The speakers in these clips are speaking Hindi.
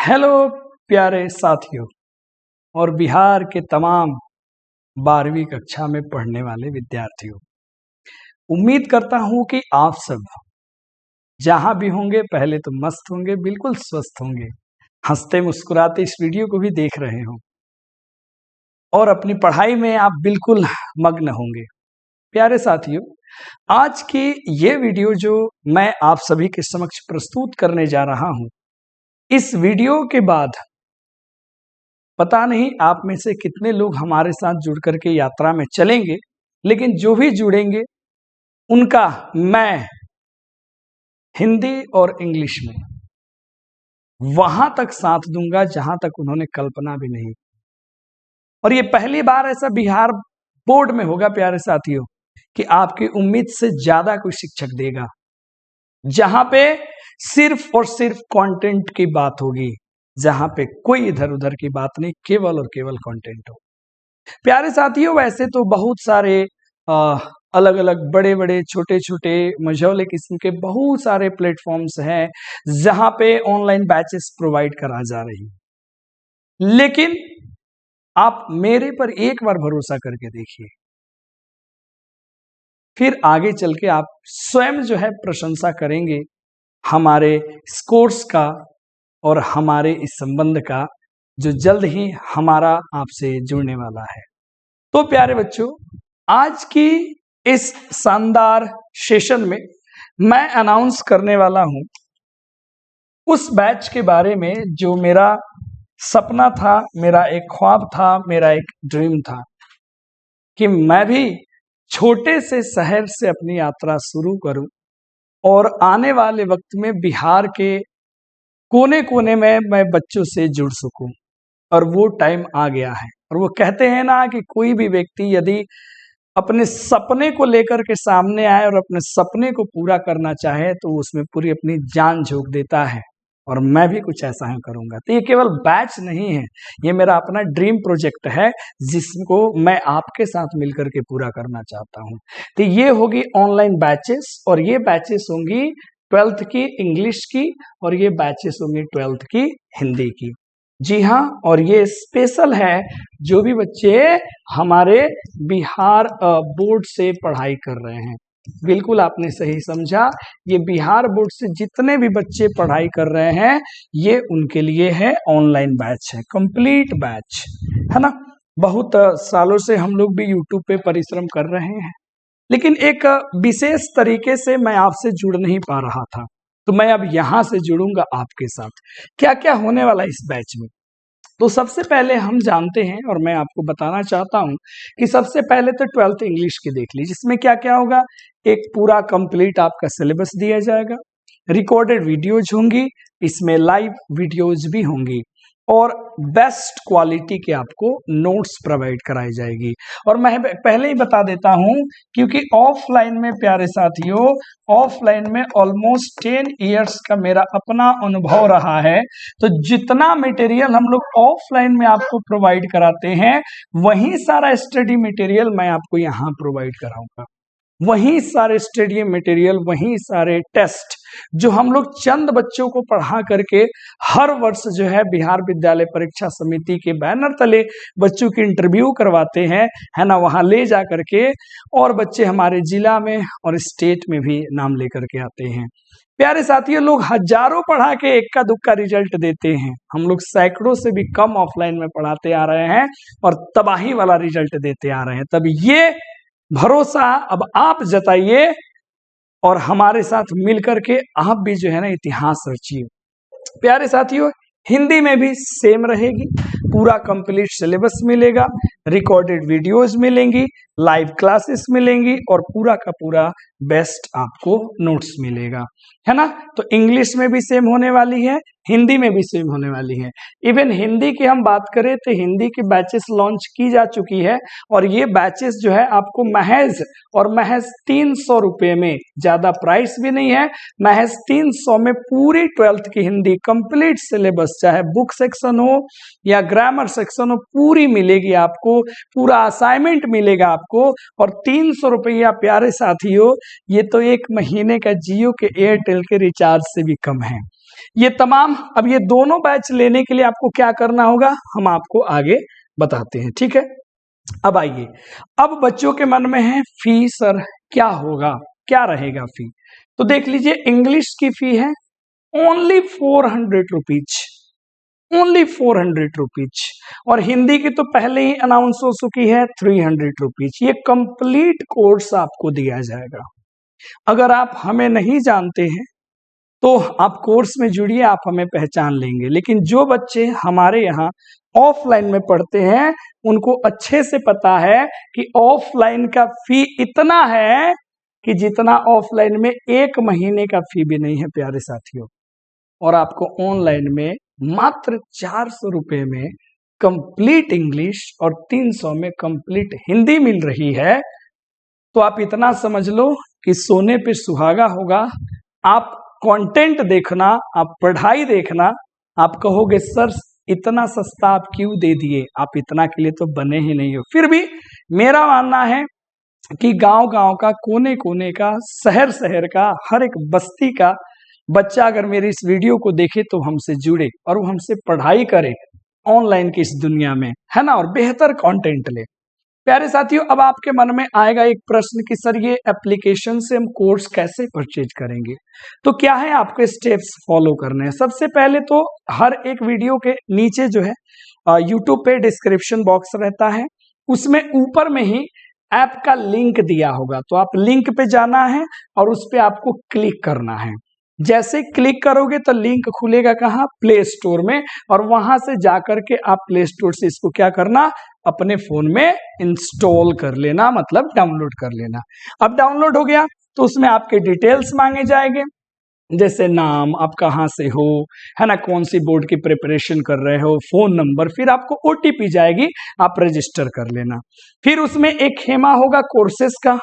हेलो प्यारे साथियों और बिहार के तमाम 12वीं कक्षा में पढ़ने वाले विद्यार्थियों। उम्मीद करता हूं कि आप सब जहां भी होंगे पहले तो मस्त होंगे, बिल्कुल स्वस्थ होंगे, हंसते मुस्कुराते इस वीडियो को भी देख रहे हो और अपनी पढ़ाई में आप बिल्कुल मग्न होंगे। प्यारे साथियों, आज की ये वीडियो जो मैं आप सभी के समक्ष प्रस्तुत करने जा रहा हूं, इस वीडियो के बाद पता नहीं आप में से कितने लोग हमारे साथ जुड़ करके यात्रा में चलेंगे, लेकिन जो भी जुड़ेंगे उनका मैं हिंदी और इंग्लिश में वहां तक साथ दूंगा जहां तक उन्होंने कल्पना भी नहीं। और ये पहली बार ऐसा बिहार बोर्ड में होगा प्यारे साथियों कि आपकी उम्मीद से ज्यादा कोई शिक्षक देगा, जहां पे सिर्फ और सिर्फ कंटेंट की बात होगी, जहां पे कोई इधर उधर की बात नहीं, केवल और केवल कंटेंट हो। प्यारे साथियों, वैसे तो बहुत सारे अलग अलग बड़े बड़े छोटे छोटे मझौले किस्म के बहुत सारे प्लेटफॉर्म्स हैं जहां पे ऑनलाइन बैचेस प्रोवाइड करा जा रही है, लेकिन आप मेरे पर एक बार भरोसा करके देखिए, फिर आगे चल के आप स्वयं जो है प्रशंसा करेंगे हमारे इस कोर्स का और हमारे इस संबंध का, जो जल्द ही हमारा आपसे जुड़ने वाला है। तो प्यारे बच्चों, आज की इस शानदार सेशन में मैं अनाउंस करने वाला हूं उस बैच के बारे में जो मेरा सपना था, मेरा एक ख्वाब था, मेरा एक ड्रीम था कि मैं भी छोटे से शहर से अपनी यात्रा शुरू करूं और आने वाले वक्त में बिहार के कोने कोने में मैं बच्चों से जुड़ सकूं। और वो टाइम आ गया है। और वो कहते हैं ना कि कोई भी व्यक्ति यदि अपने सपने को लेकर के सामने आए और अपने सपने को पूरा करना चाहे तो उसमें पूरी अपनी जान झोंक देता है, और मैं भी कुछ ऐसा ही करूंगा। तो ये केवल बैच नहीं है, ये मेरा अपना ड्रीम प्रोजेक्ट है जिसको मैं आपके साथ मिलकर के पूरा करना चाहता हूं। तो ये होगी ऑनलाइन बैचेस, और ये बैचेस होंगी 12th की इंग्लिश की, और ये बैचेस होंगी 12th की हिंदी की। जी हाँ, और ये स्पेशल है जो भी बच्चे हमारे बिहार बोर्ड से पढ़ाई कर रहे हैं। बिल्कुल आपने सही समझा, ये बिहार बोर्ड से जितने भी बच्चे पढ़ाई कर रहे हैं ये उनके लिए है, ऑनलाइन बैच है, कंप्लीट बैच है ना। बहुत सालों से हम लोग भी यूट्यूब पे परिश्रम कर रहे हैं, लेकिन एक विशेष तरीके से मैं आपसे जुड़ नहीं पा रहा था, तो मैं अब यहां से जुड़ूंगा आपके साथ। क्या क्या होने वाला इस बैच में, तो सबसे पहले हम जानते हैं और मैं आपको बताना चाहता हूं कि सबसे पहले तो 12th इंग्लिश की देख लीजिए, जिसमें क्या क्या होगा। एक पूरा कंप्लीट आपका सिलेबस दिया जाएगा, रिकॉर्डेड वीडियोज होंगी, इसमें लाइव वीडियोज भी होंगी, और बेस्ट क्वालिटी के आपको नोट्स प्रोवाइड कराई जाएगी। और मैं पहले ही बता देता हूं, क्योंकि ऑफलाइन में प्यारे साथियों, ऑफलाइन में ऑलमोस्ट 10 इयर्स का मेरा अपना अनुभव रहा है, तो जितना मटेरियल हम लोग ऑफलाइन में आपको प्रोवाइड कराते हैं वही सारा स्टडी मटेरियल मैं आपको यहाँ प्रोवाइड कराऊंगा। वही सारे स्टडी मटेरियल, वही सारे टेस्ट जो हम लोग चंद बच्चों को पढ़ा करके हर वर्ष जो है बिहार विद्यालय परीक्षा समिति के बैनर तले बच्चों की इंटरव्यू करवाते हैं, है ना, वहां ले जा करके, और बच्चे हमारे जिला में और स्टेट में भी नाम लेकर के आते हैं। प्यारे साथियों, लोग हजारों पढ़ा के एक्का दुक्का रिजल्ट देते हैं, हम लोग सैकड़ों से भी कम ऑफलाइन में पढ़ाते आ रहे हैं और तबाही वाला रिजल्ट देते आ रहे हैं। तब ये भरोसा अब आप जताइए और हमारे साथ मिलकर के आप भी जो है ना इतिहास रचिए। प्यारे साथियों, हिंदी में भी सेम रहेगी, पूरा कंप्लीट सिलेबस मिलेगा, रिकॉर्डेड वीडियोस मिलेंगी, लाइव क्लासेस मिलेंगी, और पूरा का पूरा बेस्ट आपको नोट्स मिलेगा, है ना। तो इंग्लिश में भी सेम होने वाली है, हिंदी में भी सेम होने वाली है। इवन हिंदी की हम बात करें तो हिंदी की बैचेस लॉन्च की जा चुकी है, और ये बैचेस जो है आपको महज 300 रुपए में, ज्यादा प्राइस भी नहीं है, महज 300 में पूरी 12th की हिंदी कंप्लीट सिलेबस, चाहे बुक सेक्शन हो या ग्रामर सेक्शन हो, पूरी मिलेगी आपको, पूरा असाइनमेंट मिलेगा आपको। और 300 रुपया प्यारे साथियों, ये तो एक महीने का जियो के एयरटेल के रिचार्ज से भी कम है। ये तमाम, अब ये दोनों बैच लेने के लिए आपको क्या करना होगा हम आपको आगे बताते हैं, ठीक है। अब आइए, अब बच्चों के मन में है फी सर क्या होगा, क्या रहेगा फी। तो देख लीजिए, इंग्लिश की फी है ओनली 400 रुपीज, ओनली 400 रुपीज, और हिंदी की तो पहले ही अनाउंस हो चुकी है 300 रुपीज। ये कंप्लीट कोर्स आपको दिया जाएगा। अगर आप हमें नहीं जानते हैं तो आप कोर्स में जुड़िए, आप हमें पहचान लेंगे। लेकिन जो बच्चे हमारे यहाँ ऑफलाइन में पढ़ते हैं उनको अच्छे से पता है कि ऑफलाइन का फी इतना है कि जितना ऑफलाइन में 1 महीने का फी भी नहीं है प्यारे साथियों। और आपको ऑनलाइन में मात्र 400 रुपए में कंप्लीट इंग्लिश और 300 में कंप्लीट हिंदी मिल रही है। तो आप इतना समझ लो कि सोने पे सुहागा होगा। आप कंटेंट देखना, आप पढ़ाई देखना, आप कहोगे सर इतना सस्ता आप क्यों दे दिए, आप इतना के लिए तो बने ही नहीं हो। फिर भी मेरा मानना है कि गांव गांव का, कोने कोने का, शहर शहर का, हर एक बस्ती का बच्चा अगर मेरी इस वीडियो को देखे तो हमसे जुड़े और वो हमसे पढ़ाई करे ऑनलाइन की इस दुनिया में, है ना, और बेहतर कंटेंट ले। प्यारे साथियों, अब आपके मन में आएगा एक प्रश्न कि सर ये एप्लीकेशन से हम कोर्स कैसे परचेज करेंगे। तो क्या है, आपको स्टेप्स फॉलो करने हैं। सबसे पहले तो हर एक वीडियो के नीचे जो है यूट्यूब पे डिस्क्रिप्शन बॉक्स रहता है, उसमें ऊपर में ही ऐप का लिंक दिया होगा। तो आप लिंक पे जाना है और उस पे आपको क्लिक करना है। जैसे क्लिक करोगे तो लिंक खुलेगा कहाँ, प्ले स्टोर में, और वहां से जाकर के आप प्ले स्टोर से इसको क्या करना, अपने फोन में इंस्टॉल कर लेना, मतलब डाउनलोड कर लेना। अब डाउनलोड हो गया तो उसमें आपके डिटेल्स मांगे जाएंगे, जैसे नाम, आप कहाँ से हो, है ना, कौन सी बोर्ड की प्रिपरेशन कर रहे हो, फोन नंबर, फिर आपको ओटीपी जाएगी, आप रजिस्टर कर लेना। फिर उसमें एक खेमा होगा कोर्सेस का।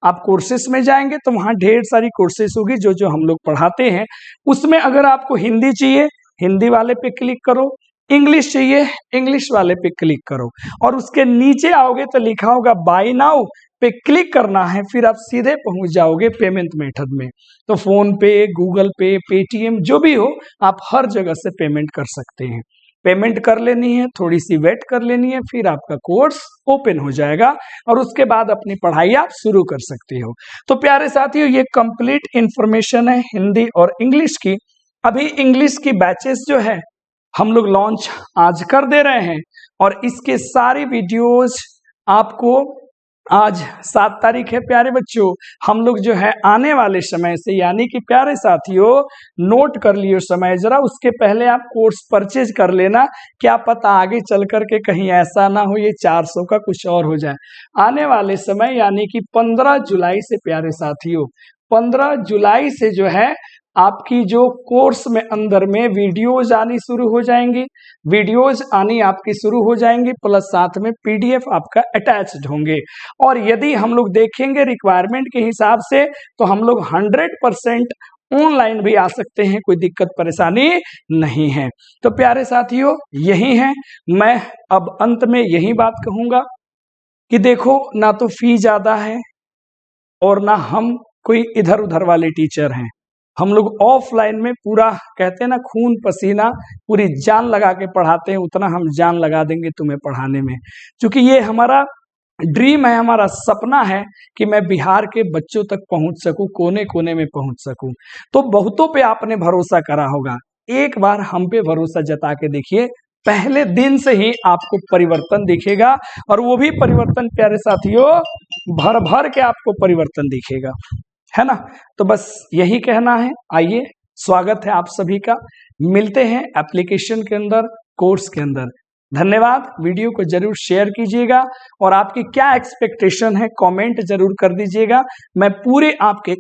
आप कोर्सेस में जाएंगे तो वहां ढेर सारी कोर्सेस होगी जो जो हम लोग पढ़ाते हैं। उसमें अगर आपको हिंदी चाहिए, हिंदी वाले पे क्लिक करो, इंग्लिश चाहिए, इंग्लिश वाले पे क्लिक करो, और उसके नीचे आओगे तो लिखा होगा बाय नाउ, पे क्लिक करना है। फिर आप सीधे पहुंच जाओगे पेमेंट मेथड में। तो फोन पे, गूगल पे, पेटीएम, जो भी हो, आप हर जगह से पेमेंट कर सकते हैं। पेमेंट कर लेनी है, थोड़ी सी वेट कर लेनी है, फिर आपका कोर्स ओपन हो जाएगा और उसके बाद अपनी पढ़ाई आप शुरू कर सकते हो। तो प्यारे साथियों, ये कंप्लीट इंफॉर्मेशन है हिंदी और इंग्लिश की। अभी इंग्लिश की बैचेस जो है हम लोग लॉन्च आज कर दे रहे हैं, और इसके सारी वीडियोज आपको आज 7 तारीख है प्यारे बच्चों, हम लोग जो है आने वाले समय से, यानी कि प्यारे साथियों नोट कर लियो समय जरा, उसके पहले आप कोर्स परचेज कर लेना। क्या पता आगे चल कर के कहीं ऐसा ना हो ये 400 का कुछ और हो जाए। आने वाले समय यानी कि 15 जुलाई से प्यारे साथियों, 15 जुलाई से जो है आपकी जो कोर्स में अंदर में वीडियोज आनी शुरू हो जाएंगी, वीडियोज आनी आपकी शुरू हो जाएंगी, प्लस साथ में पीडीएफ आपका अटैच्ड होंगे। और यदि हम लोग देखेंगे रिक्वायरमेंट के हिसाब से तो हम लोग 100% ऑनलाइन भी आ सकते हैं, कोई दिक्कत परेशानी नहीं है। तो प्यारे साथियों यही है, मैं अब अंत में यही बात कहूंगा कि देखो, ना तो फी ज्यादा है और ना हम कोई इधर उधर वाले टीचर हैं। हम लोग ऑफलाइन में पूरा कहते हैं ना, खून पसीना पूरी जान लगा के पढ़ाते हैं, उतना हम जान लगा देंगे तुम्हें पढ़ाने में। क्योंकि ये हमारा ड्रीम है, हमारा सपना है कि मैं बिहार के बच्चों तक पहुंच सकूं, कोने कोने में पहुंच सकूं। तो बहुतों पे आपने भरोसा करा होगा, एक बार हम पे भरोसा जता के देखिए, पहले दिन से ही आपको परिवर्तन दिखेगा। और वो भी परिवर्तन प्यारे साथियों भर भर के आपको परिवर्तन दिखेगा, है ना। तो बस यही कहना है। आइए, स्वागत है आप सभी का, मिलते हैं एप्लीकेशन के अंदर, कोर्स के अंदर। धन्यवाद। वीडियो को जरूर शेयर कीजिएगा और आपकी क्या एक्सपेक्टेशन है कमेंट जरूर कर दीजिएगा। मैं पूरे आपके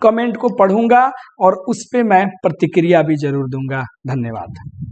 कमेंट को पढ़ूंगा और उस पे मैं प्रतिक्रिया भी जरूर दूंगा। धन्यवाद।